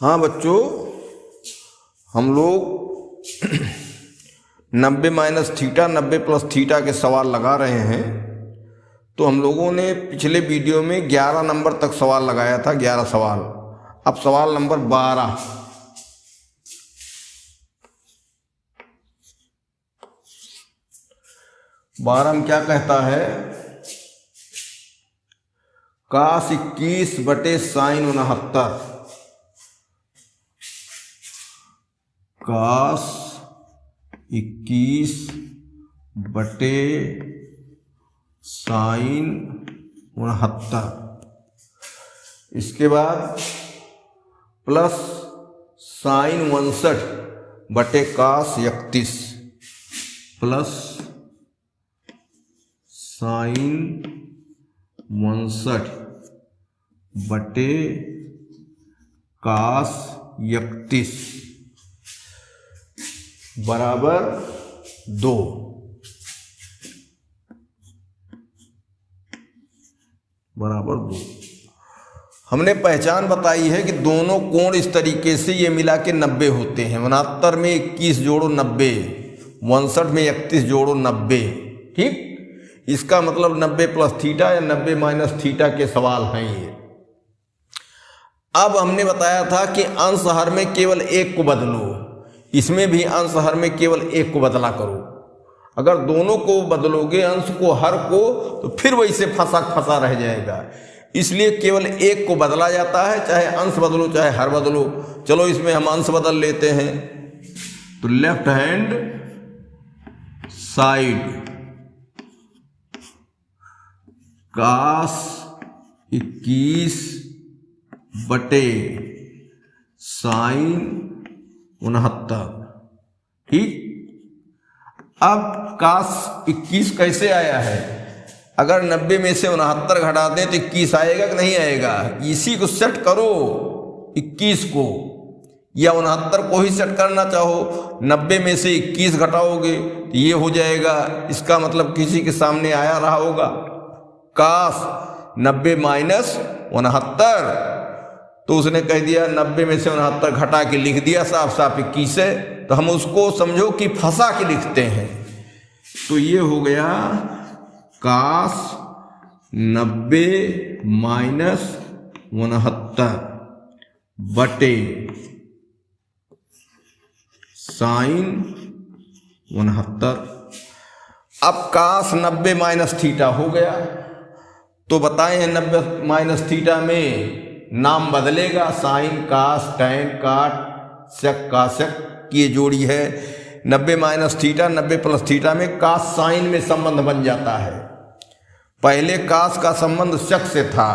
हाँ बच्चों, हम लोग 90 माइनस थीटा 90 प्लस थीटा के सवाल लगा रहे हैं। तो हम लोगों ने पिछले वीडियो में 11 नंबर तक सवाल लगाया था, 11 सवाल। अब सवाल नंबर 12। में क्या कहता है? cos 21 बटे sin 69। cos 21 बटे sin 69। इसके बाद प्लस sin 69 बटे cos 31 प्लस sin 69 बटे cos 31 बराबर 2। हमने पहचान बताई है कि दोनों कोण इस तरीके से ये मिला के 90 होते हैं। 69 में 21 जोड़ो 90, 69 में 31 जोड़ो 90। ठीक, इसका मतलब 90 प्लस थीटा या 90 माइनस थीटा के सवाल हैं ये। अब हमने बताया था कि अंश हर में केवल एक को बदलो, इसमें भी अंश हर में केवल एक को बदला करो। अगर दोनों को बदलोगे, अंश को हर को, तो फिर वैसे फंसा रह जाएगा। इसलिए केवल एक को बदला जाता है, चाहे अंश बदलो चाहे हर बदलो। चलो इसमें हम अंश बदल लेते हैं। तो लेफ्ट हैंड साइड cos 21 बटे sin 69। ठीक, अब cos 21 कैसे आया है? अगर 90 में से 69 घटा दें तो 21 आएगा कि नहीं आएगा? इसी को सेट करो, 21 को या 69 को ही सेट करना चाहो। 90 में से 21 घटाओगे तो ये हो जाएगा। इसका मतलब किसी के सामने आया रहा होगा cos 90 माइनस 69, तो उसने कह दिया 90 में से 69 घटा के लिख दिया साफ साफ 21 है। तो हम उसको समझो कि फंसा के लिखते हैं। तो ये हो गया cos 90 माइनस 69 बटे sin 69। अब cos 90 माइनस थीटा हो गया। तो बताए हैं 90 माइनस थीटा में नाम बदलेगा, साइन कास टैन काट सेक कासेक की ये जोड़ी है। 90 माइनस थीटा 90 प्लस थीटा में कास साइन में संबंध बन जाता है। पहले कास का संबंध सेक से था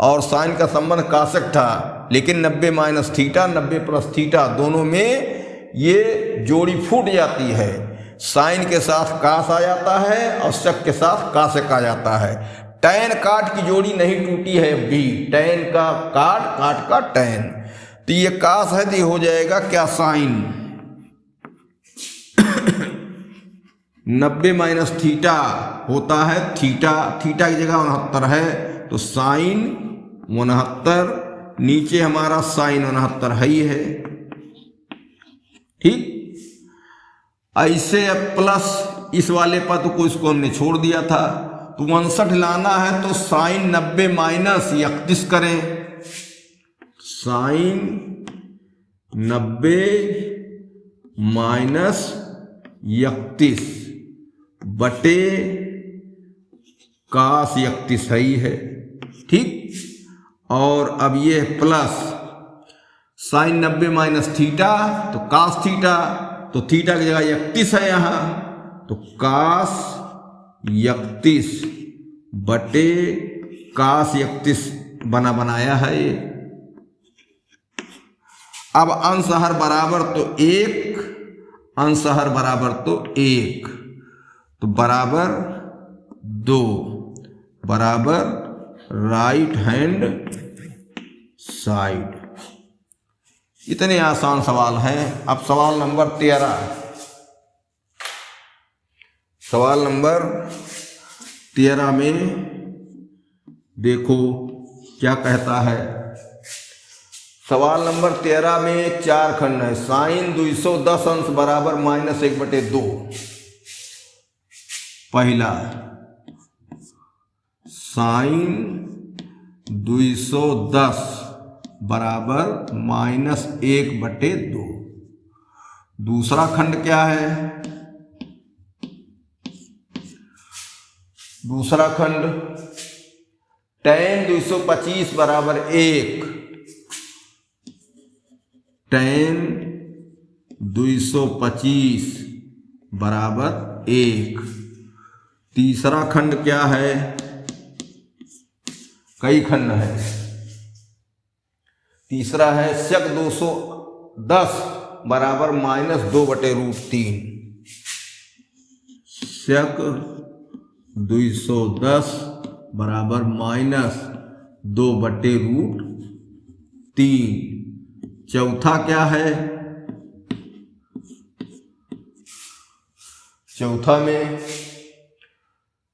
और साइन का संबंध कासेक था, लेकिन 90 माइनस थीटा 90 प्लस थीटा दोनों में ये जोड़ी फूट जाती है। साइन के साथ कास आ जाता है और सेक के साथ कासेक आ जाता है। टैन काट की जोड़ी नहीं टूटी है भी, टैन का काट काट का टैन। तो ये कास है तो ये हो जाएगा क्या? साइन 90 माइनस थीटा होता है थीटा, थीटा की जगह 69 है तो साइन 69, नीचे हमारा साइन 69 है ही है। ठीक, ऐसे प्लस इस वाले पर तो इसको हमने छोड़ दिया था। तो 69 लाना है तो साइन 90 माइनस 31 करें। साइन 90 माइनस 31 बटे cos 31 सही है। ठीक, और अब ये प्लस साइन 90 माइनस थीटा तो cos थीटा, तो थीटा की जगह 31 है यहाँ, तो cos 31 बटे cos 31 बनाया है ये। अब अंश हर बराबर तो 1, अंश हर बराबर तो 1, तो बराबर 2 बराबर राइट हैंड साइड। इतने आसान सवाल हैं। अब सवाल नंबर 13। सवाल नंबर 13 में देखो क्या कहता है। सवाल नंबर 13 में 4 खंड है। साइन 210 अंश बराबर -1/2। पहला साइन 210 बराबर -1/2। दूसरा खंड क्या है? दूसरा खंड tan 225 बराबर 1। tan 225 बराबर 1। तीसरा खंड क्या है? कई खंड है। तीसरा है sec 210 बराबर -2/√3। sec 210 बराबर -2/√3। चौथा क्या है? चौथा में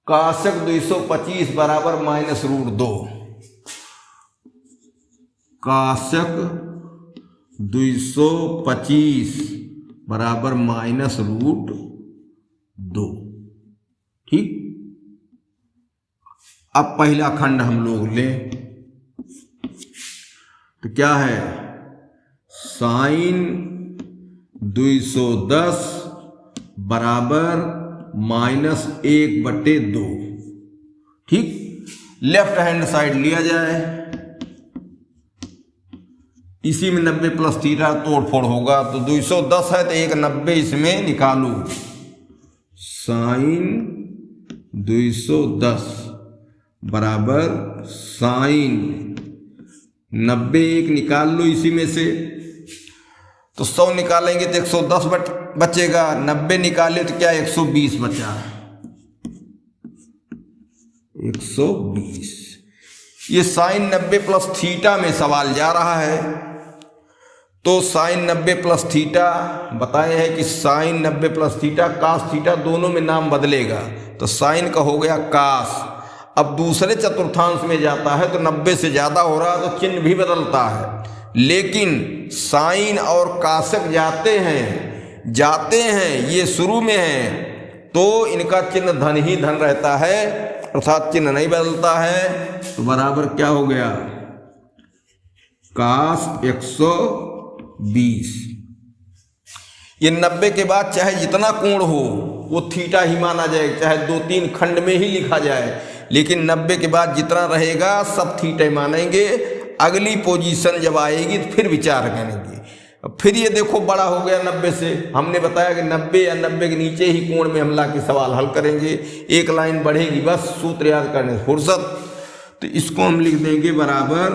cosec 225 बराबर -√2। cosec 225 बराबर -√2। ठीक। अब पहला खंड हम लोग लें तो क्या है? साइन 210 बराबर -1/2। ठीक। लेफ्ट हैंड साइड लिया जाए, इसी में 90 प्लस थीटा तोड़ फोड़ होगा तो 210 है तो एक 90 इसमें निकालो। साइन 210 बराबर साइन 90 एक निकाल लो इसी में से, तो 100 निकालेंगे तो 110 बचेगा। 90 निकाले तो क्या 120 बचा। 120। ये साइन 90 प्लस थीटा में सवाल जा रहा है तो साइन 90 प्लस थीटा बताए हैं कि sine 90 plus theta cos theta दोनों में नाम बदलेगा तो साइन का हो गया कास। अब दूसरे चतुर्थांश में जाता है तो 90 से ज़्यादा हो रहा है तो चिन्ह भी बदलता है, लेकिन साइन और कासक जाते हैं ये शुरू में है तो इनका चिन्ह धन ही धन रहता है, अर्थात चिन्ह नहीं बदलता है। तो बराबर क्या हो गया? कास 120। ये 90 के बाद चाहे जितना कोण हो वो थीटा ही माना जाए, चाहे 2-3 खंड में ही लिखा जाए, लेकिन 90 के बाद जितना रहेगा सब थीटा मानेंगे। अगली पोजीशन जब आएगी तो फिर विचार करेंगे। फिर ये देखो बड़ा हो गया 90 से, हमने बताया कि 90 या 90 के नीचे ही कोण में हमला के सवाल हल करेंगे। एक लाइन बढ़ेगी बस, सूत्र याद करने से फुर्सत। तो इसको हम लिख देंगे बराबर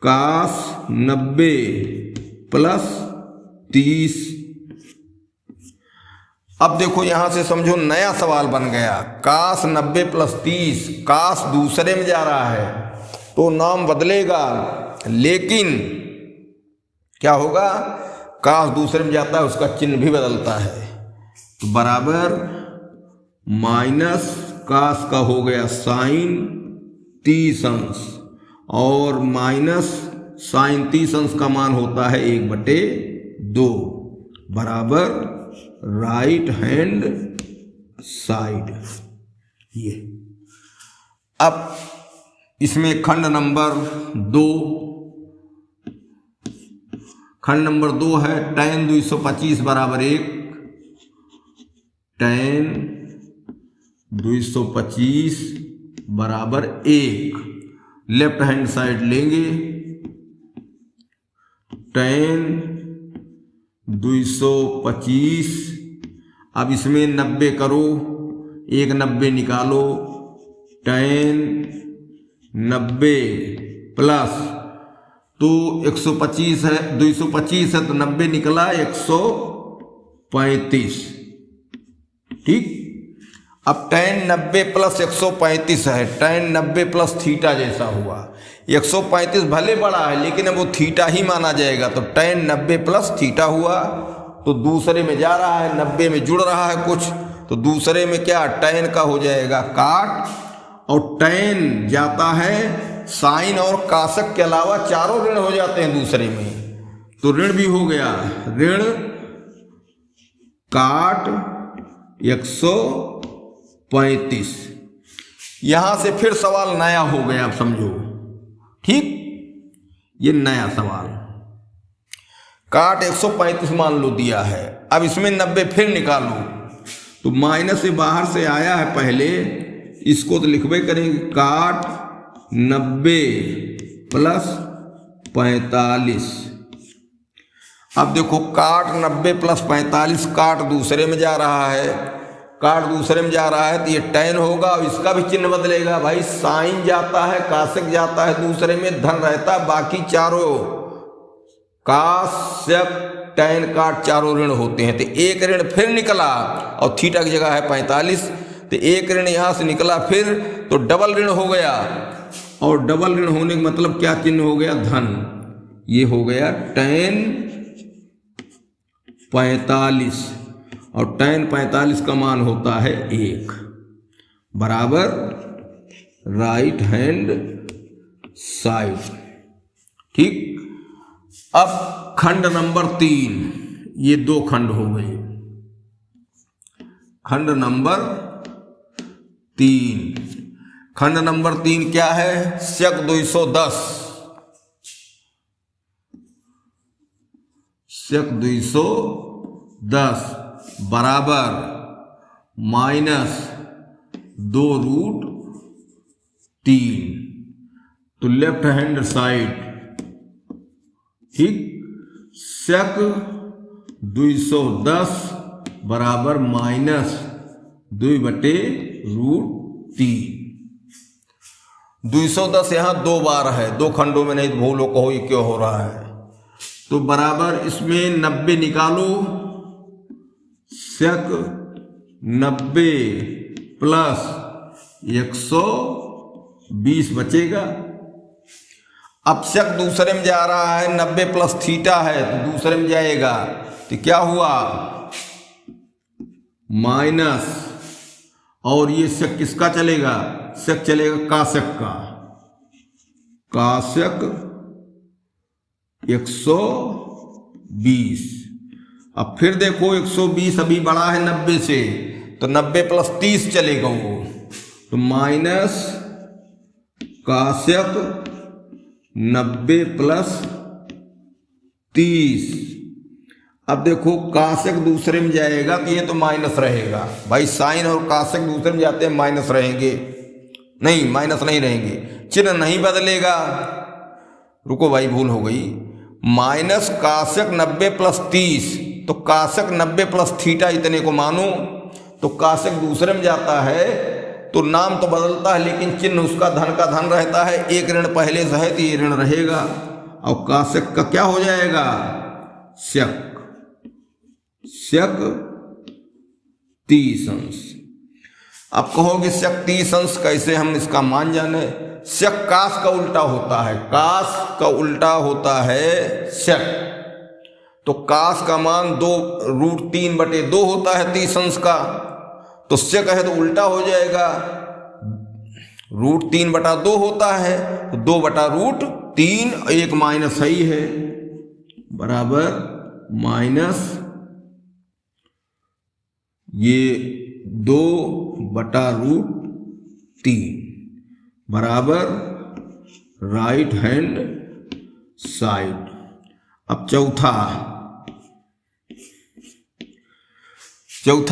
कास 90 प्लस 30। अब देखो यहां से समझो नया सवाल बन गया। कास 90 प्लस 30, कास दूसरे में जा रहा है तो नाम बदलेगा, लेकिन क्या होगा? कास दूसरे में जाता है उसका चिन्ह भी बदलता है। तो बराबर माइनस कास का हो गया साइन 30 अंश और माइनस साइन 30 अंश का मान होता है 1/2 बराबर राइट हैंड साइड। ये अब इसमें खंड नंबर 2 है tan 225 बराबर 1। tan 225 बराबर 1 लेफ्ट हैंड साइड लेंगे। tan 225 अब इसमें 90 करो, एक 90 निकालो। tan 90 प्लस तो 125 है, 225 है तो 90 निकला 135। ठीक। अब tan 90 प्लस 135 है, tan 90 प्लस थीटा जैसा हुआ। 135 भले बड़ा है लेकिन अब वो थीटा ही माना जाएगा तो tan 90 प्लस थीटा हुआ। तो दूसरे में जा रहा है, 90 में जुड़ रहा है कुछ, तो दूसरे में क्या tan का हो जाएगा काट, और tan जाता है साइन और काशक के अलावा चारों ऋण हो जाते हैं दूसरे में, तो ऋण भी हो गया, ऋण काट 135। यहां से फिर सवाल नया हो गया, आप समझो, ठीक, ये नया सवाल। काट 135 मान लो दिया है, अब इसमें 90 फिर निकालो, तो माइनस से बाहर से आया है पहले, इसको तो लिखबे करेंगे, काट 90 प्लस 45। अब देखो काट 90 प्लस 45, काट दूसरे में जा रहा है, काट दूसरे में जा रहा है तो ये टैन होगा, और इसका भी चिन्ह बदलेगा भाई, साइन जाता है, काशक जाता है दूसरे में, धन रहता है, बाकी चारों काशक टैन काट चारों ऋण होते हैं। तो एक ऋण फिर निकला और थीटा की जगह है 45, तो एक ऋण यहां से निकला फिर, तो डबल ऋण हो गया, और डबल ऋण होने का मतलब क्या चिन्ह हो गया, धन। ये हो गया टैन 45, और टैन 45 का मान होता है 1, बराबर राइट हैंड साइड, ठीक। अब खंड नंबर 3, ये 2 खंड हो गए। खंड नंबर 3, खंड नंबर 3 क्या है, sec 210, sec 210 बराबर -2√3, तो लेफ्ट हैंड साइड, ठीक, sec 210 बराबर -2/√3। 210 यहां 2 बार है, 2 खंडों में, नहीं तो भूलो कहो ये क्यों हो रहा है, तो बराबर इसमें 90 निकालो, sec 90 प्लस 120 बचेगा। अब sec दूसरे में जा रहा है, 90 प्लस थीटा है तो दूसरे में जाएगा, तो क्या हुआ, माइनस, और ये sec किसका चलेगा, sec चलेगा काशक का, काशक 120। अब फिर देखो 120 अभी बड़ा है 90 से, तो 90 प्लस 30 चलेगा वो, तो माइनस काशक 90 प्लस 30। अब देखो काशक दूसरे में जाएगा तो ये तो माइनस रहेगा भाई, साइन और काशक दूसरे में जाते हैं माइनस रहेंगे, नहीं माइनस नहीं रहेंगे, चिन्ह नहीं बदलेगा। रुको भाई भूल हो गई, माइनस काशक 90 प्लस 30, तो काशक 90 प्लस थीटा इतने को मानो, तो काशक दूसरे में जाता है तो नाम तो बदलता है लेकिन चिन्ह उसका धन का धन रहता है, एक ऋण पहले से है तो ये ऋण रहेगा, और काशक का क्या हो जाएगा, sec 30 अंश। अब कहोगे sec 30 अंश कैसे हम इसका मान जाने, sec काश का उल्टा होता है, काश का उल्टा होता है sec, तो काश का मान 2√3/2 होता है 30 अंश का, तो sec है तो उल्टा हो जाएगा, √3/2 होता है तो 2/√3, एक माइनस ही है, बराबर माइनस ये 2/√3 बराबर राइट हैंड साइड। अब चौथा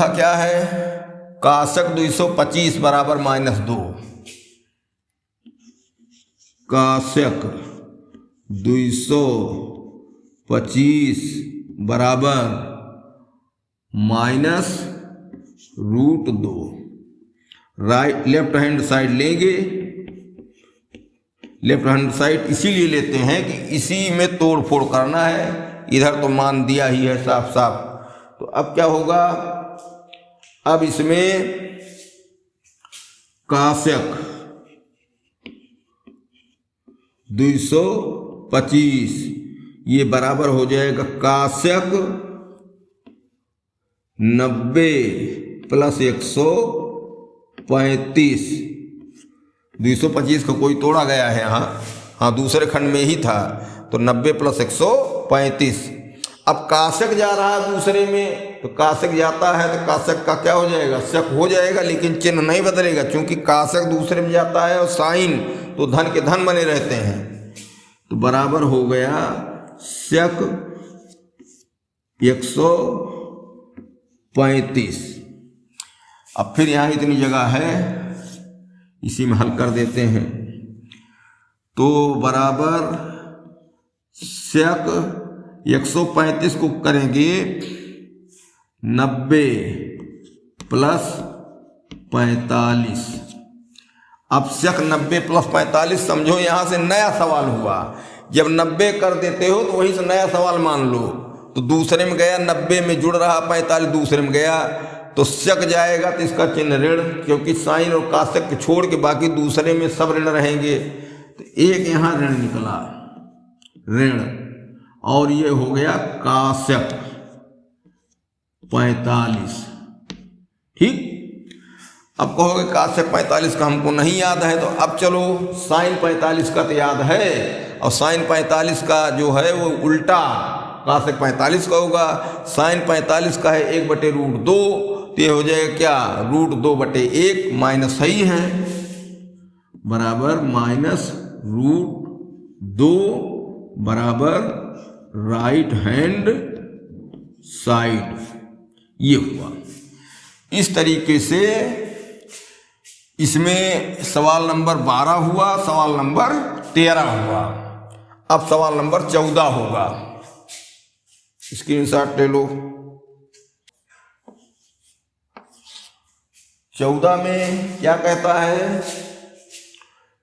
क्या है, काशक 225 बराबर -2, काशक 225 बराबर -√2। राइट लेफ्ट हैंड साइड लेंगे, लेफ्ट हैंड साइड इसीलिए लेते हैं कि इसी में तोड़ फोड़ करना है, इधर तो मान दिया ही है साफ साफ। तो अब क्या होगा, अब इसमें काशक 225 ये बराबर हो जाएगा काशक 90 प्लस 135 225 को कोई तोड़ा गया है यहाँ, हाँ दूसरे खंड में ही था, तो 90 + 135। अब काशक जा रहा है दूसरे में, तो काशक जाता है तो काशक का क्या हो जाएगा, शक हो जाएगा, लेकिन चिन्ह नहीं बदलेगा, क्योंकि काशक दूसरे में जाता है और साइन तो धन के धन बने रहते हैं। तो बराबर हो गया शक 135। अब फिर यहाँ इतनी जगह है, इसी में हल कर देते हैं। तो बराबर शक 135 को करेंगे 90 + 45। अब शक 90 + 45 समझो, यहाँ से नया सवाल हुआ। जब 90 कर देते हो तो वहीं से नया सवाल मान लो। तो दूसरे में गया 90 में जुड़ रहा 45 दूसरे में गया, तो शक जाएगा तो इसका चिन्ह ऋण, क्योंकि साइन और काशक छोड़ के बाकी दूसरे में सब ऋण रहेंगे। तो एक यहाँ ऋण निकला, ऋण, और ये हो गया काशक 45। ठीक, अब कहोगे काशक 45 का हमको नहीं याद है, तो अब चलो साइन 45 का तो याद है, और साइन 45 का जो है वो उल्टा काशक 45 का होगा। साइन 45 का है 1/√2, तो ये हो जाएगा क्या, √2/1 माइनस सही है, बराबर -√2 बराबर राइट हैंड साइड। ये हुआ। इस तरीके से इसमें सवाल नंबर 12 हुआ, सवाल नंबर 13 हुआ। अब सवाल नंबर 14 होगा, स्क्रीनशॉट ले लो। 14 में क्या कहता है,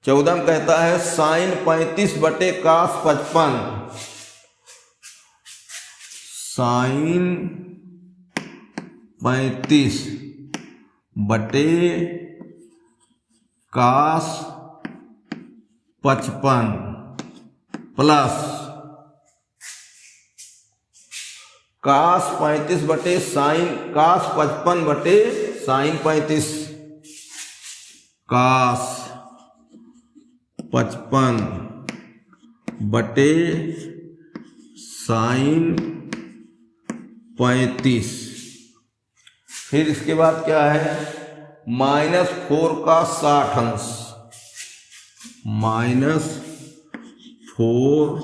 14 में कहता है sine 35/cos 55, sine 35/cos 55 plus cos 35/sin cos 55/sin 35, cos 55/sin 35। फिर इसके बाद क्या है, -4 का 60 अंश, -4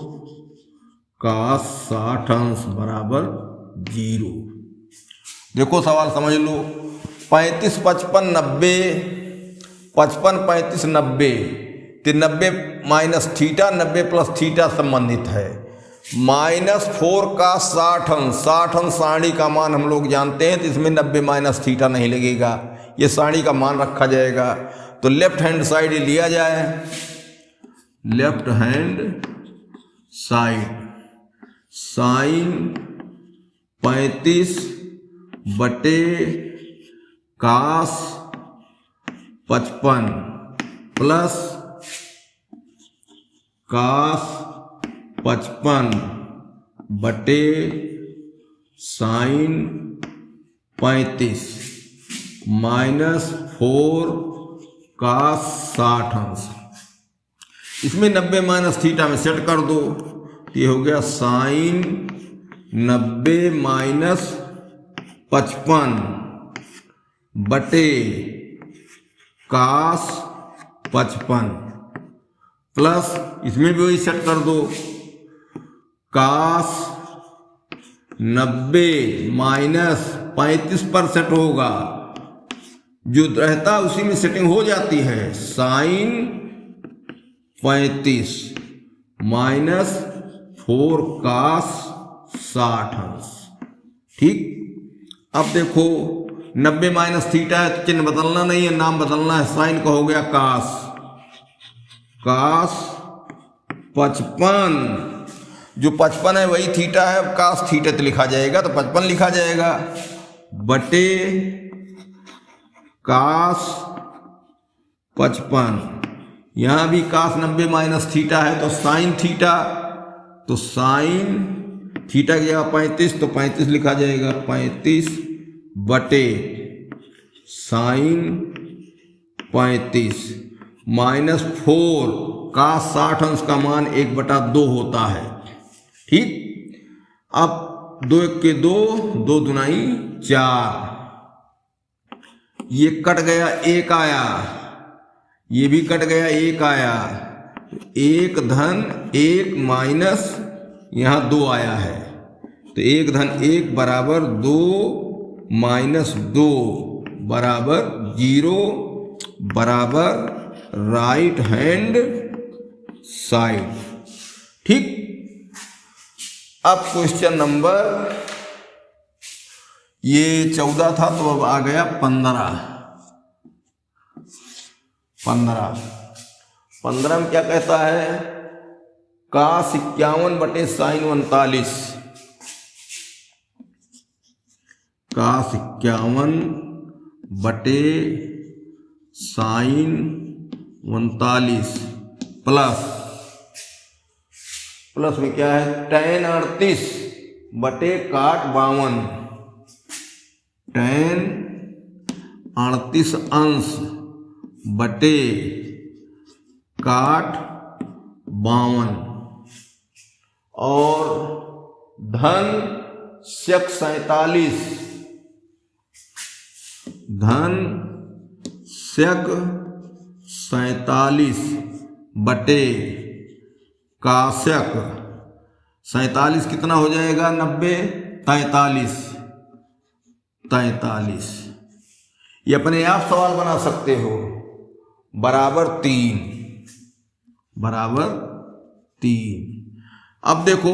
का 60 अंश बराबर 0। देखो सवाल समझ लो, 35 55 90, 55 35 90, तो 90 माइनस थीटा, 90 प्लस थीटा संबंधित है। -4 का 60 अंश, 60 अंश सारणी का मान हम लोग जानते हैं, तो इसमें 90 माइनस थीटा नहीं लगेगा, ये सारणी का मान रखा जाएगा। तो लेफ्ट हैंड साइड लिया जाए, left hand side, sine 35/cos 55 plus cos 55/sin 35 -4 cos 60 अंश। इसमें 90 माइनस थीटा में सेट कर दो, तो ये हो गया साइन 90 माइनस 55/cos 55 प्लस इसमें भी वही सेट कर दो, cos 90 माइनस 35% होगा, जो रहता उसी में सेटिंग हो जाती है, साइन 35 माइनस 4 cos 60 अंश। ठीक, अब देखो 90 माइनस थीटा है तो चिन्ह बदलना नहीं है, नाम बदलना है, साइन का हो गया cos 55, जो 55 है वही थीटा है, cos थीटा तो लिखा जाएगा, तो 55 लिखा जाएगा बटे cos 55। यहाँ भी cos 90 माइनस थीटा है तो साइन थीटा, तो साइन थीटा की जगह 35, तो 35 लिखा जाएगा, 35 बटे साइन 35 -4 का 60 अंश का मान 1/2 होता है। ठीक, अब 2 1 के 2, 2 दूनाई 4, ये कट गया, 1 आया, ये भी कट गया, 1 आया, 1 धन 1 माइनस यहाँ 2 आया है, तो 1 धन 1 बराबर 2 माइनस 2 बराबर 0 बराबर राइट हैंड साइड। ठीक, अब क्वेश्चन नंबर ये 14 था, तो अब आ गया 15 में क्या कहता है, cos 51 बटे sin 39, cos 51 बटे sin 39 प्लस में क्या है, tan 38 बटे cot 52, tan 38 अंश बटे cot 52 और धन sec 47, धन sec 47 बटे काशक 47 कितना हो जाएगा, 90, 43, ये अपने आप सवाल बना सकते हो, बराबर 3। अब देखो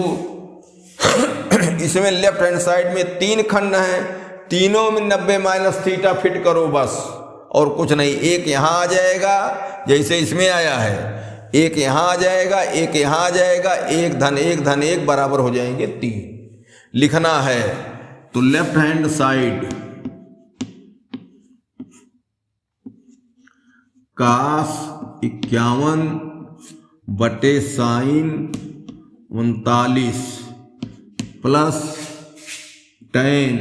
इसमें लेफ्ट हैंड साइड में 3 खंड हैं, तीनों में 90 माइनस थीटा फिट करो बस, और कुछ नहीं। एक यहाँ आ जाएगा जैसे इसमें आया है, एक यहाँ आ जाएगा, एक यहाँ आ जाएगा, 1 धन 1 धन 1 बराबर हो जाएंगे 3 लिखना है। तो लेफ्ट हैंड साइड cos 51 बटे sin 39 प्लस tan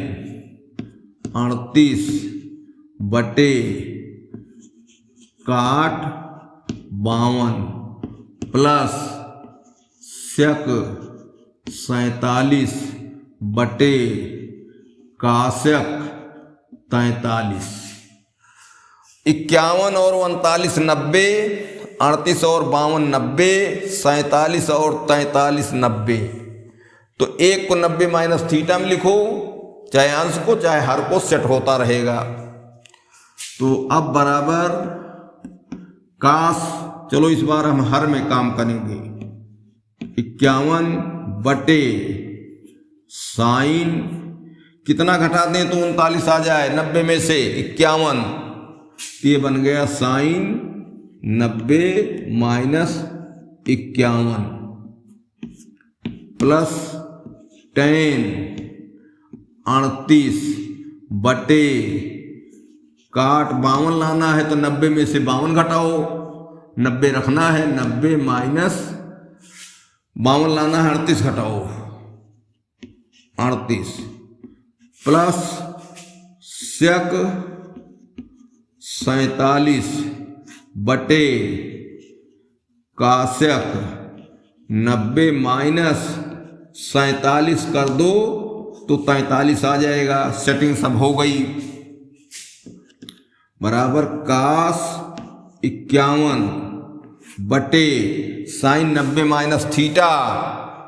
38 बटे cot 52 प्लस sec 47 बटे काशक 43। 51 और 39 90, 38 और 52 90, 47 और 43 90। तो 1 को 90 माइनस थीटा में लिखो, चाहे अंश को चाहे हर को सेट होता रहेगा। तो अब बराबर काश, चलो इस बार हम हर में काम करेंगे, 51 बटे साइन कितना घटा दें तो 39 आ जाए 90 में से 51, ये बन गया साइन 90 माइनस 51 प्लस tan 38 बटे काट 52 लाना है तो 90 में से 52 घटाओ, 90 रखना है, 90 माइनस 52 लाना है, 38 घटाओ 38 प्लस sec 47 बटे काशक 90 माइनस 47 कर दो तो 43 आ जाएगा। सेटिंग सब हो गई, बराबर काश 51 बटे साइन 90 माइनस थीटा।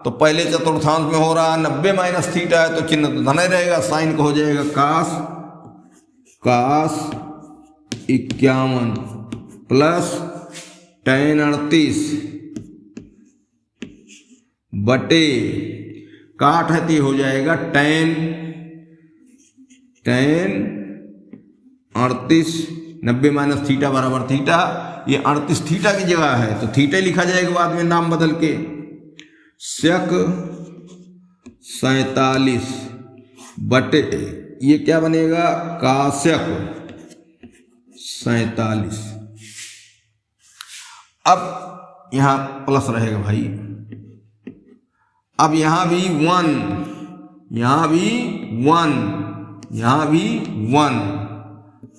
तो पहले चतुर्थांश में हो रहा 90 माइनस थीटा है तो चिन्ह तो धन रहेगा, साइन को हो जाएगा काश 51 प्लस tan 38 बटे काट है तो हो जाएगा tan 38 90 माइनस थीटा बराबर थीटा, ये 38 थीटा की जगह है तो थीटा लिखा जाएगा बाद में नाम बदल के। sec 47 बटे ये क्या बनेगा काशक 47। अब यहां प्लस रहेगा भाई, अब यहां भी 1, यहां भी 1, यहां भी 1,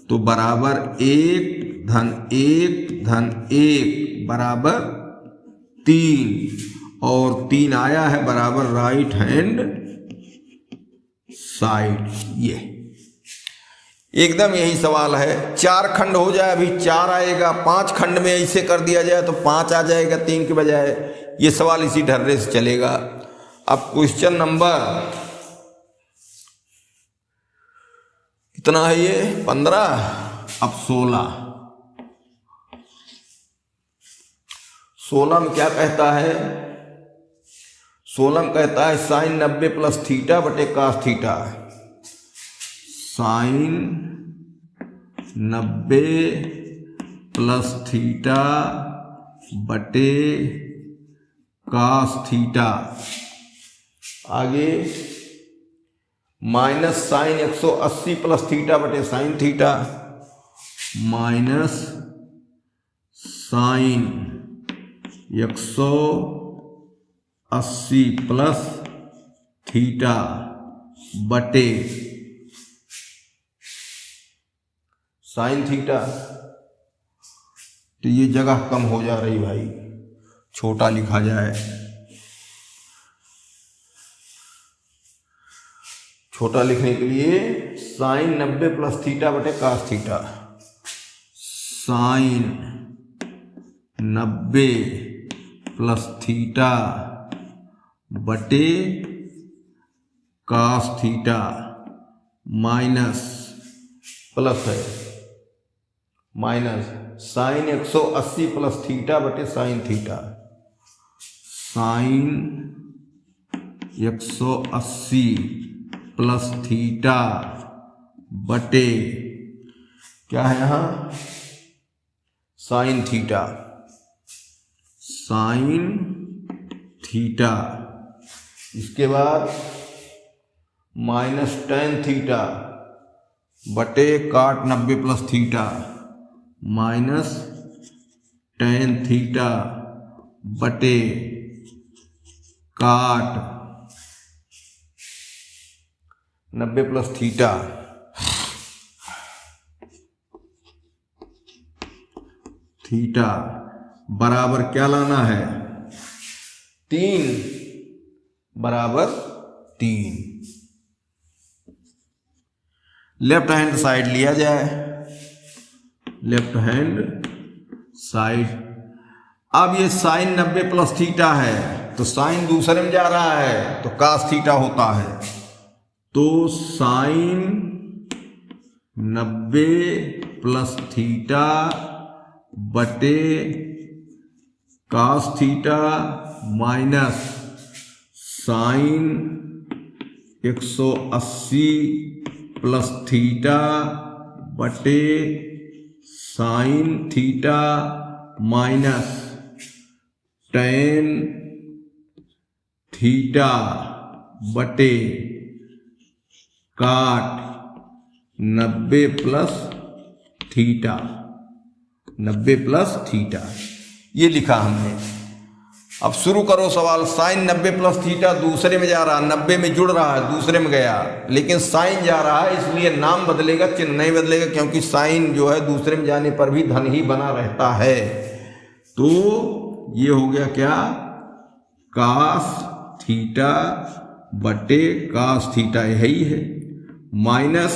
तो बराबर 1 धन 1 बराबर 3 और 3 आया है बराबर राइट हैंड साइड। ये एकदम यही सवाल है। 4 खंड हो जाए, अभी 4 आएगा, 5 खंड में ऐसे कर दिया जाए तो 5 आ जाएगा 3 के बजाय। ये सवाल इसी ढर्रे से चलेगा। अब क्वेश्चन नंबर कितना है ये 15, अब 16 में क्या कहता है? 16 में कहता है साइन 90 प्लस थीटा बटे cos theta. Sine 90 plus theta बटे कास थीटा। आगे माइनस साइन 180 प्लस थीटा बटे sine theta. Minus sine 180 plus theta बटे साइन थीटा। तो ये जगह कम हो जा रही भाई, छोटा लिखा जाए। छोटा लिखने के लिए साइन 90 प्लस थीटा बटे cos theta. Sine 90 plus theta बटे कास थीटा माइनस प्लस है माइनस साइन 180 प्लस थीटा बटे sine theta. Sine 180 plus theta बटे क्या है यहाँ साइन थीटा। साइन थीटा इसके बाद माइनस टेन थीटा बटे cot 90 plus theta. Minus tan theta बटे काट 90 प्लस थीटा। थीटा बराबर क्या लाना है 3 बराबर 3। लेफ्ट हैंड साइड लिया जाए, लेफ्ट हैंड साइड। अब ये साइन 90 प्लस थीटा है तो साइन दूसरे में जा रहा है तो कास थीटा होता है। तो साइन 90 प्लस थीटा बटे cos theta minus sine 180 plus theta बटे sine theta minus tan theta बटे cot 90 plus theta. 90 plus theta ये लिखा हमने। अब शुरू करो सवाल। साइन 90 प्लस थीटा दूसरे में जा रहा, 90 में जुड़ रहा है, दूसरे में गया, लेकिन साइन जा रहा है इसलिए नाम बदलेगा, चिन्ह नहीं बदलेगा, क्योंकि साइन जो है दूसरे में जाने पर भी धन ही बना रहता है। तो ये हो गया क्या कास थीटा बटे कास थीटा, यही है। माइनस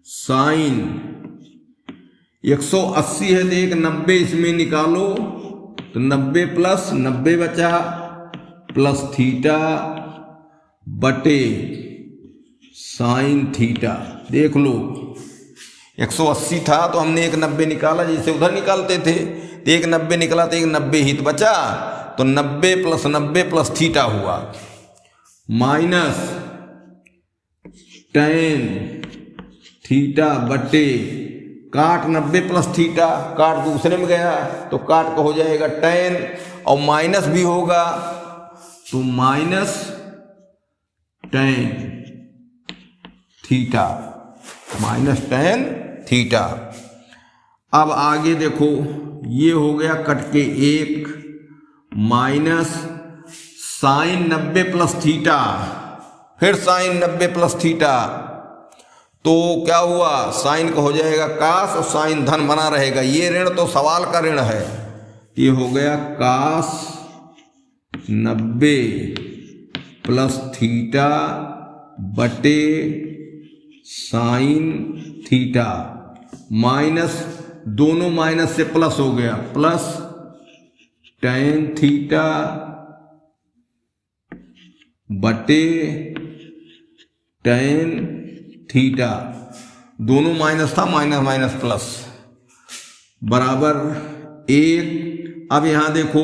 साइन 180 है तो एक 90 इसमें निकालो तो 90 प्लस 90 बचा प्लस थीटा बटे साइन थीटा। देख लो 180 था तो हमने एक 90 निकाला, जैसे उधर निकालते थे तो एक 90 निकला तो एक 90 ही तो बचा, तो 90 प्लस थीटा हुआ माइनस टेन थीटा बटे काट 90 प्लस थीटा, काट दूसरे में गया तो काट का हो जाएगा टेन और माइनस भी होगा तो minus tan theta, minus tan theta. अब आगे देखो ये हो गया कट के एक माइनस साइन 90 प्लस थीटा, फिर साइन 90 प्लस थीटा, तो क्या हुआ, साइन का हो जाएगा कास और साइन धन बना रहेगा। ये ऋण तो सवाल का ऋण है, ये हो गया कास 90 प्लस थीटा बटे साइन थीटा माइनस, दोनों माइनस से प्लस हो गया, प्लस टेन थीटा बटे टेन थीटा, दोनों माइनस था, माइनस माइनस प्लस बराबर 1। अब यहां देखो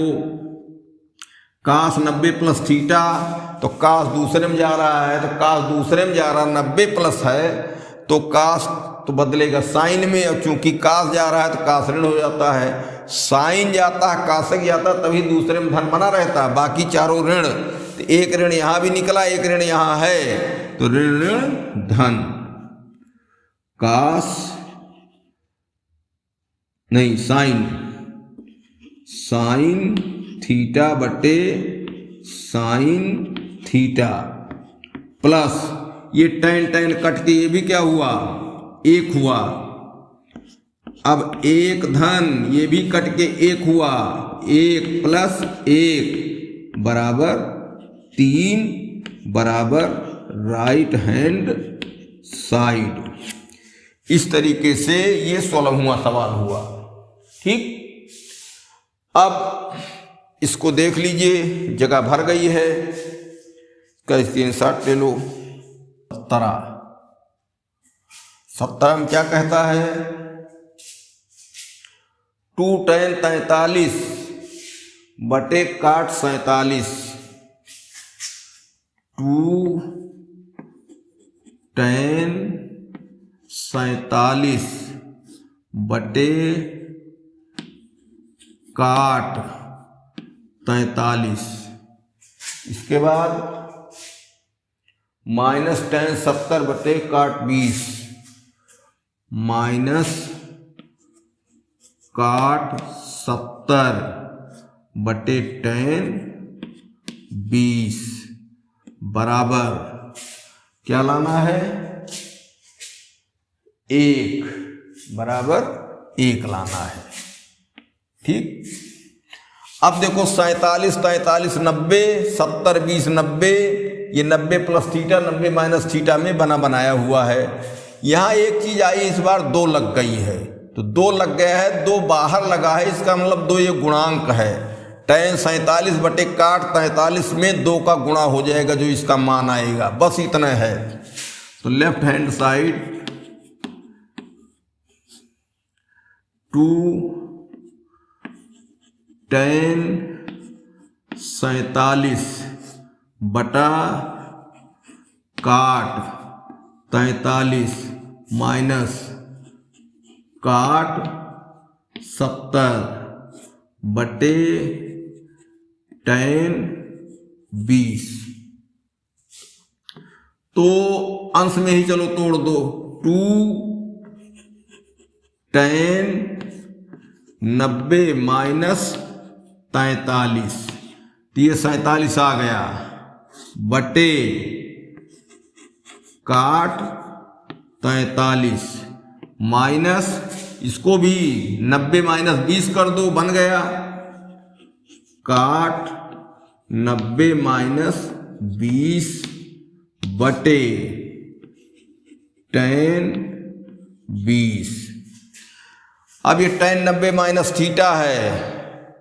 कास 90 प्लस थीटा, तो कास दूसरे में जा रहा है, तो कास दूसरे में जा रहा, 90 प्लस है तो कास तो बदलेगा साइन में, और चूंकि कास जा रहा है तो कास ऋण हो जाता है, साइन जाता है कासक जाता है, तभी दूसरे में धन बना रहता है। बाकी चारों ऋण, तो एक ऋण यहां भी निकला, एक ऋण यहां है, तो ऋण ऋण धन कास नहीं साइन, साइन थीटा बटे साइन थीटा प्लस ये टेन टेन कट के ये भी क्या हुआ, एक हुआ। अब एक धन, ये भी कट के एक हुआ, एक प्लस एक बराबर 3 बराबर राइट हैंड साइड। इस तरीके से ये 16वां सवाल हुआ। ठीक, अब इसको देख लीजिए, जगह भर गई है, इसका स्क्रीनशॉट ले लो। 17 में क्या कहता है, 2 tan 43 बटे काट 47, 2 tan 47 बटे काट 43। इसके बाद माइनस tan 70 बटे काट 20, माइनस काट 70 बटे tan 20 बराबर क्या लाना है, 1 बराबर 1 लाना है। ठीक, अब देखो 47 43 90, 70 20 90, ये 90 प्लस थीटा 90 माइनस थीटा में बना बनाया हुआ है। यहाँ एक चीज आई, इस बार 2 लग गई है, तो 2 लग गया है, 2 बाहर लगा है, इसका मतलब 2 ये गुणांक है। tan 47 बटे काट 43 में 2 का गुणा हो जाएगा, जो इसका मान आएगा, बस इतना है। तो लेफ्ट हैंड साइड 2 tan 47 बटा काट 43 माइनस काट 70 बटे tan 20। तो अंश में ही चलो तोड़ दो, 2 tan 90 माइनस 43, तो ये 47 आ गया, बटे काट 43 माइनस, इसको भी 90 माइनस 20 कर दो, बन गया काट 90 माइनस 20 बटे tan 20। अब ये tan 90 माइनस थीटा है,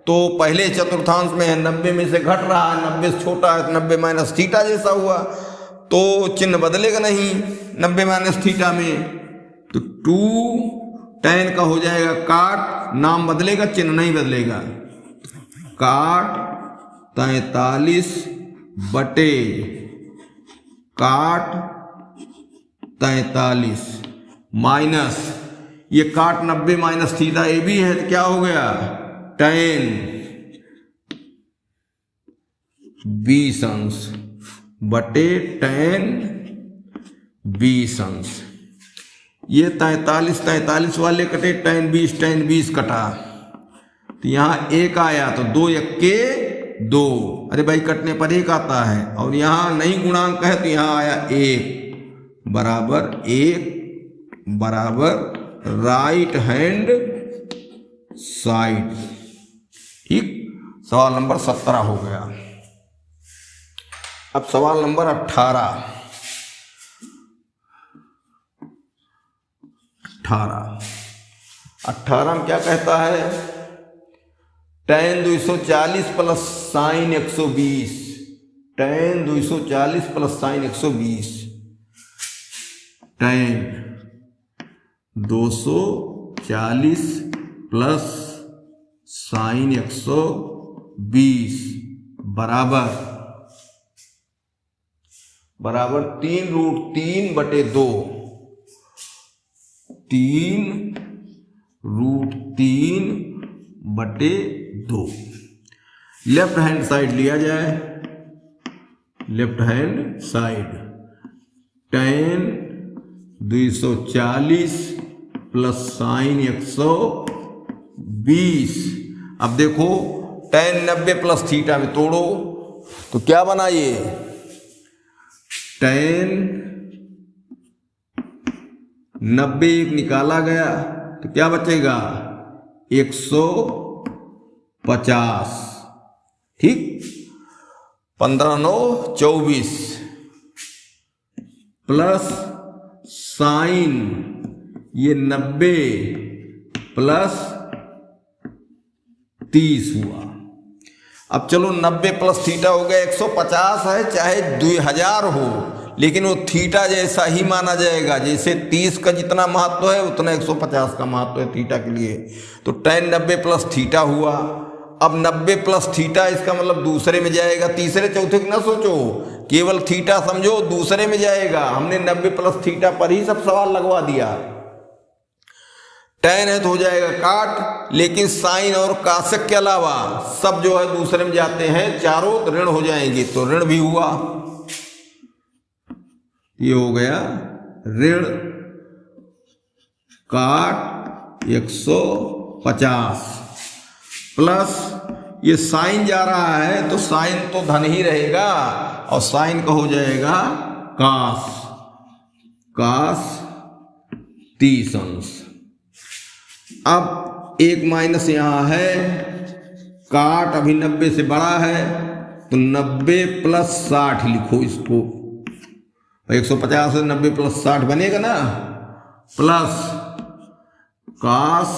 तो पहले चतुर्थांश में है, 90 में से घट रहा है, 90 से छोटा है, तो 90 माइनस थीटा जैसा हुआ, तो चिन्ह बदलेगा नहीं 90 माइनस थीटा में, तो 2 tan का हो जाएगा काट, नाम बदलेगा, चिन्ह नहीं बदलेगा, काट 43 बटे काट 43 माइनस ये काट 90 माइनस थीटा ये भी है, तो क्या हो गया tan 20 अंश बटे tan 20 अंश। ये 43 वाले कटे, tan 20 कटा, तो यहाँ 1 आया, तो 2 1 2, अरे भाई कटने पर 1 आता है, और यहाँ नहीं गुणांक है तो यहाँ आया 1 बराबर 1 बराबर राइट हैंड साइड। ठीक, सवाल नंबर 17 हो गया। अब सवाल नंबर 18। 18 में क्या कहता है? tan 240 plus sign 120, tan 240 plus sign 120, tan 240 plus sign 120 बराबर 3√3/2, 3√3/2। लेफ्ट हैंड साइड लिया जाए, left hand side tan 240 plus sign 120। अब देखो tan 90 प्लस थीटा में तोड़ो तो क्या बना ये? tan 90 एक निकाला गया तो क्या बचेगा? 150। ठीक, 15×9 = 24 प्लस साइन ये 90 प्लस 30 हुआ। अब चलो 90 प्लस थीटा हो गया 150 है, चाहे 2000 हो, लेकिन वो थीटा जैसा ही माना जाएगा। जैसे 30 का जितना महत्व है उतना 150 का महत्व है थीटा के लिए। तो tan 90 प्लस थीटा हुआ। अब 90 प्लस थीटा इसका मतलब दूसरे में जाएगा, तीसरे चौथे की ना सोचो, केवल थीटा समझो, दूसरे में जाएगा। हमने 90 प्लस थीटा पर ही सब सवाल लगवा दिया। tan है तो हो जाएगा काट, लेकिन साइन और काशक के अलावा सब जो है दूसरे में जाते हैं, चारों ऋण हो जाएंगे, तो ऋण भी हुआ। ये हो गया ऋण काट 150 प्लस ये साइन जा रहा है तो साइन तो धन ही रहेगा, और साइन का हो जाएगा कास 30°। अब एक माइनस यहाँ है, काट अभी 90 से बड़ा है तो 90 प्लस 60 लिखो इसको। 150 से 90 प्लस 60 बनेगा ना, प्लस कास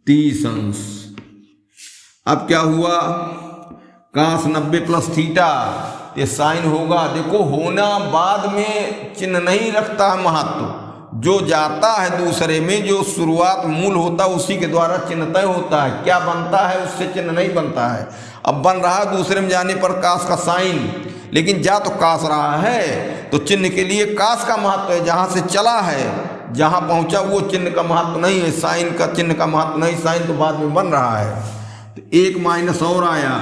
30°। अब क्या हुआ? कास 90 प्लस थीटा, ये साइन होगा। देखो होना बाद में चिन्ह नहीं रखता है महत्व, जो जाता है दूसरे में, जो शुरुआत मूल होता है उसी के द्वारा चिन्ह तय होता है। क्या बनता है उससे चिन्ह नहीं बनता है। अब बन रहा है दूसरे में जाने पर कास का साइन, लेकिन जा तो कास रहा है तो चिन्ह के लिए कास का महत्व है। जहाँ से चला है, जहाँ पहुँचा वो चिन्ह का महत्व नहीं है, साइन का चिन्ह का महत्व नहीं, साइन तो बाद में बन रहा है। तो एक माइनस और आया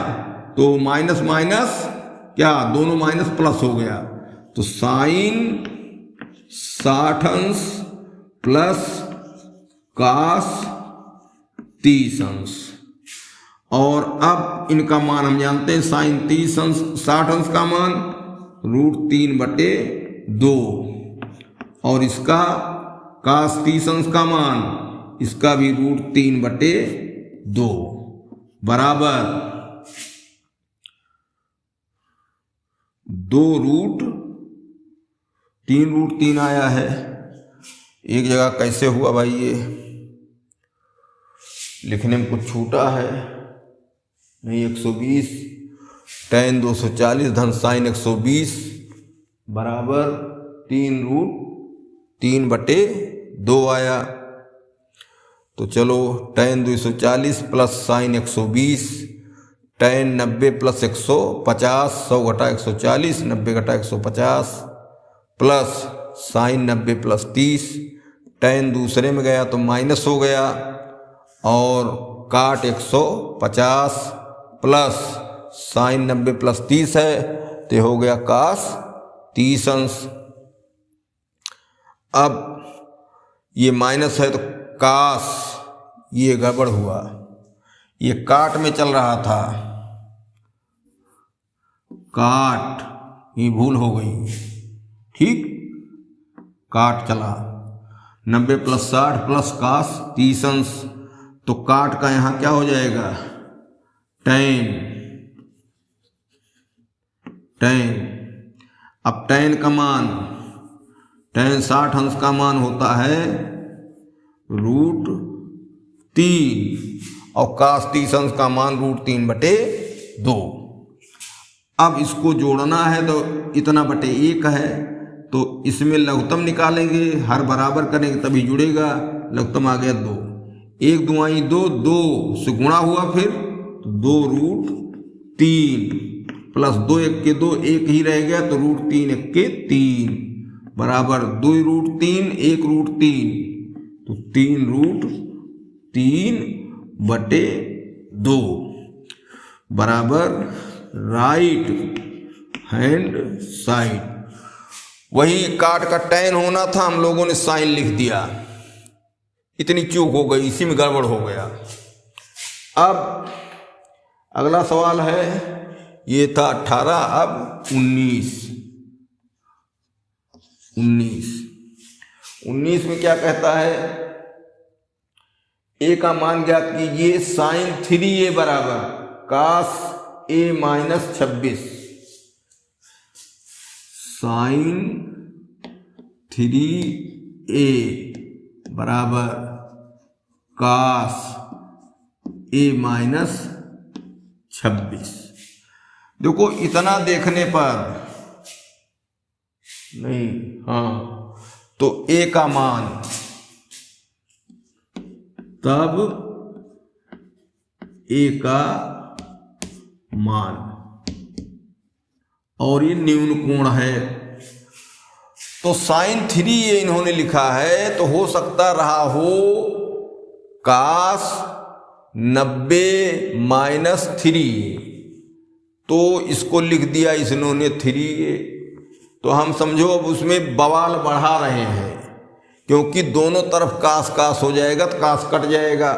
तो माइनस माइनस क्या, दोनों माइनस प्लस हो गया, तो साइन 60° प्लस कास 30°। और अब इनका मान हम जानते हैं, साइन 60° का मान √3/2, और इसका कास 30° का मान, इसका भी √3/2 बराबर 3√3 आया है। एक जगह कैसे हुआ भाई, ये लिखने में कुछ छूटा है नहीं। 120 tan 240 धन साइन 120 बराबर 3√3/2 आया। तो चलो tan 240 plus sign 120, tan 90 plus 150, 100 घटा 140, 90 घटा 150 प्लस साइन 90 प्लस 30, tan दूसरे में गया तो माइनस हो गया, और काट 150 प्लस साइन 90 प्लस 30 है तो हो गया कास 30°। अब ये माइनस है तो कास, ये गड़बड़ हुआ, ये काट में चल रहा था, काट ये भूल हो गई। ठीक, काट चला 90 + 60 + cos 30 अंश, तो काट का यहाँ क्या हो जाएगा tan। अब tan का मान, tan 60 अंश का मान होता है √3 और cos 30 अंश का मान √3/2। अब इसको जोड़ना है तो इतना बटे 1 है, तो इसमें लघुत्तम निकालेंगे, हर बराबर करेंगे तभी जुड़ेगा। लघुत्तम आ गया 2, 1 2 2, 2 से गुणा हुआ, फिर 2√3 प्लस 2 1 के 2, 1 ही रह गया तो √3 1 के 3 बराबर 2√3 1√3, तो 3√3/2 बराबर राइट हैंड साइड। वही काट का tan होना था, हम लोगों ने साइन लिख दिया, इतनी चूक हो गई, इसी में गड़बड़ हो गया। अब अगला सवाल है, ये था 18, अब 19 में क्या कहता है, a का मान ज्ञात कीजिए, sin 3a बराबर cos a - 26, sin 3a बराबर cos a - 26। देखो इतना देखने पर नहीं, हाँ, तो a का मान, तब a का मान, और ये न्यून कोण है, तो sin 3a इन्होंने लिखा है, तो हो सकता रहा हो cos 90 - 3, तो इसको लिख दिया इन्होंने 3a। तो हम समझो अब उसमें बवाल बढ़ा रहे हैं, क्योंकि दोनों तरफ कास हो जाएगा तो कास कट जाएगा।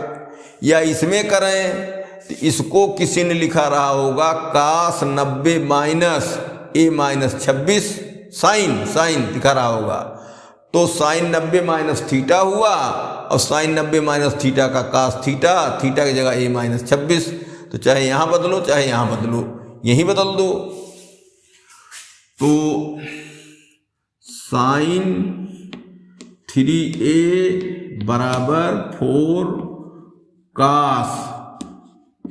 या इसमें करें तो इसको किसी ने लिखा रहा होगा cos 90 - a - 26 साइन लिखा रहा होगा, तो sin 90 - थीटा हुआ, और sin 90 - थीटा का cos थीटा की जगह a - 26, तो चाहे यहाँ बदलो चाहे यहाँ बदलो, यही बदल दो। तो sin 3a बराबर 4 cos a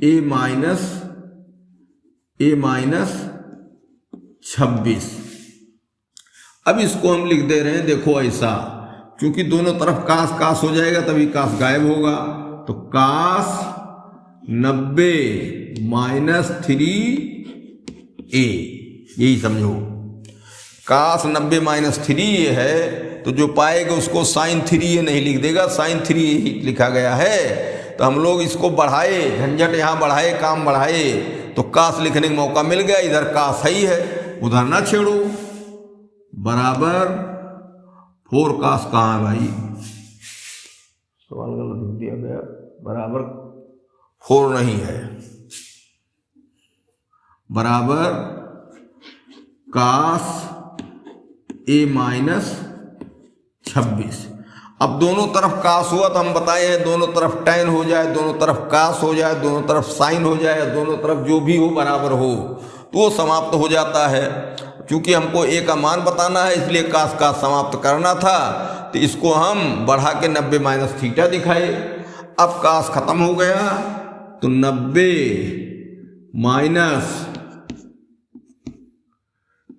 - 26। अब इसको हम लिख दे रहे हैं, देखो ऐसा, क्योंकि दोनों तरफ कास हो जाएगा तभी कास गायब होगा, तो cos 90 - 3a, यही समझो। cos 90 - 3a है, तो जो पाएगा उसको sin 3a नहीं लिख देगा, sin 3a ही लिखा गया है। तो हम लोग इसको बढ़ाए, झंझट यहाँ बढ़ाए, काम बढ़ाए, तो cos लिखने का मौका मिल गया, इधर cos ही है, उधर ना छेड़ो, बराबर 4 cos कहाँ है भाई, सवाल गलत लिख दिया गया, बराबर 4 नहीं है, बराबर cos a - 26। अब दोनों तरफ कास हुआ तो हम बताए हैं, दोनों तरफ tan हो जाए, दोनों तरफ कास हो जाए, दोनों तरफ साइन हो जाए, दोनों तरफ जो भी हो बराबर हो, तो वो समाप्त हो जाता है। क्योंकि हमको a का मान बताना है, इसलिए कास समाप्त करना था, तो इसको हम बढ़ा के 90 - थीटा दिखाए। अब कास खत्म हो गया, तो 90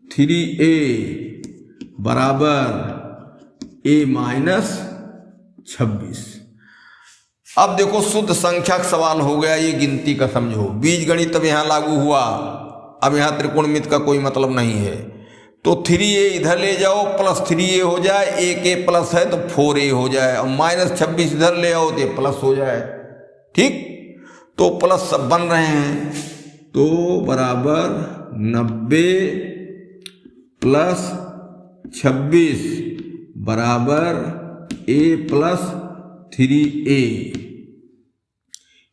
- 3a बराबर a - 26। अब देखो शुद्ध संख्या का सवाल हो गया, ये गिनती का समझो, बीज गणित अब यहाँ लागू हुआ, अब यहाँ त्रिकोणमिति का कोई मतलब नहीं है। तो 3a इधर ले जाओ, प्लस 3a हो जाए, एक a प्लस है तो 4a हो जाए, और -26 इधर ले आओ तो प्लस हो जाए, ठीक, तो प्लस सब बन रहे हैं, तो बराबर 90 + 26 बराबर a + 3a,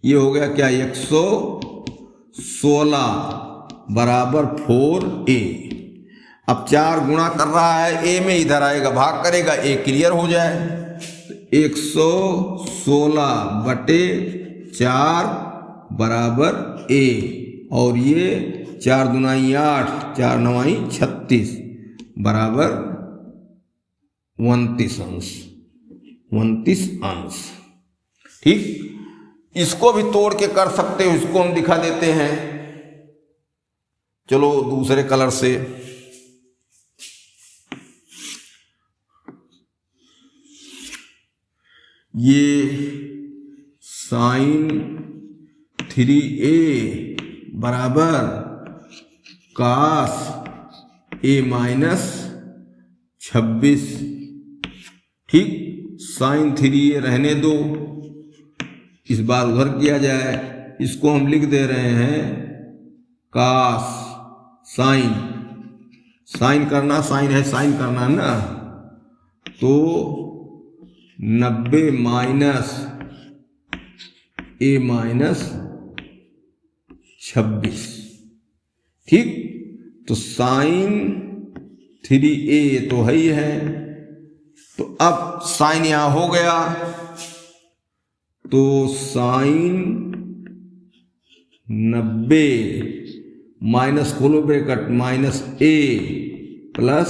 ये हो गया क्या 116 बराबर 4a। अब 4 गुणा कर रहा है a में, इधर आएगा भाग करेगा, a क्लियर हो जाए, 116/4 बराबर a, और ये 4 दूनाई 8, 4 नवाई 36 बराबर 29 अंश। 29 अंश। ठीक, इसको भी तोड़ के कर सकते हो, इसको हम दिखा देते हैं। चलो दूसरे कलर से। ये साइन 3a बराबर कास a माइनस 26। ठीक, साइन 3a रहने दो, इस बार उधर किया जाए। इसको हम लिख दे रहे हैं कास साइन। साइन करना, साइन है, साइन करना ना, तो 90 माइनस a माइनस 26। ठीक, तो साइन 3a तो है ही है, तो अब साइन यहां हो गया, तो साइन 90 माइनस खोलो bracket minus a plus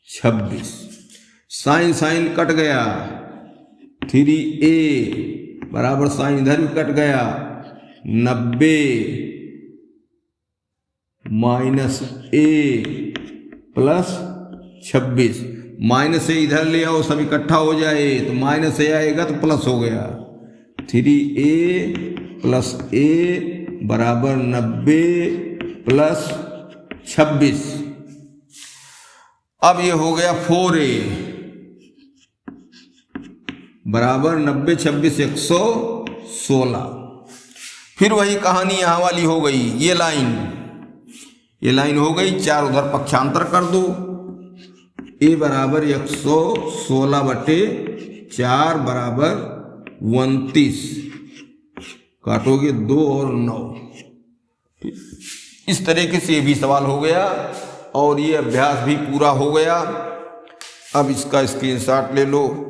26। Sine sine cut गया, 3a बराबर साइन इधर भी कट गया, 90 माइनस a प्लस 26। माइनस से इधर ले आओ, सब इकट्ठा हो जाए, तो माइनस से आएगा तो प्लस हो गया। 3a प्लस a बराबर 90 प्लस 26। अब ये हो गया 4a बराबर 90 26 116। फिर वही कहानी यहां वाली हो गई। ये लाइन हो गई, 4 उधर पक्षांतर कर दो, a बराबर 116/4 बराबर 29, काटोगे 2 और 9। इस तरीके से ये भी सवाल हो गया और ये अभ्यास भी पूरा हो गया। अब इसका स्क्रीनशॉट ले लो।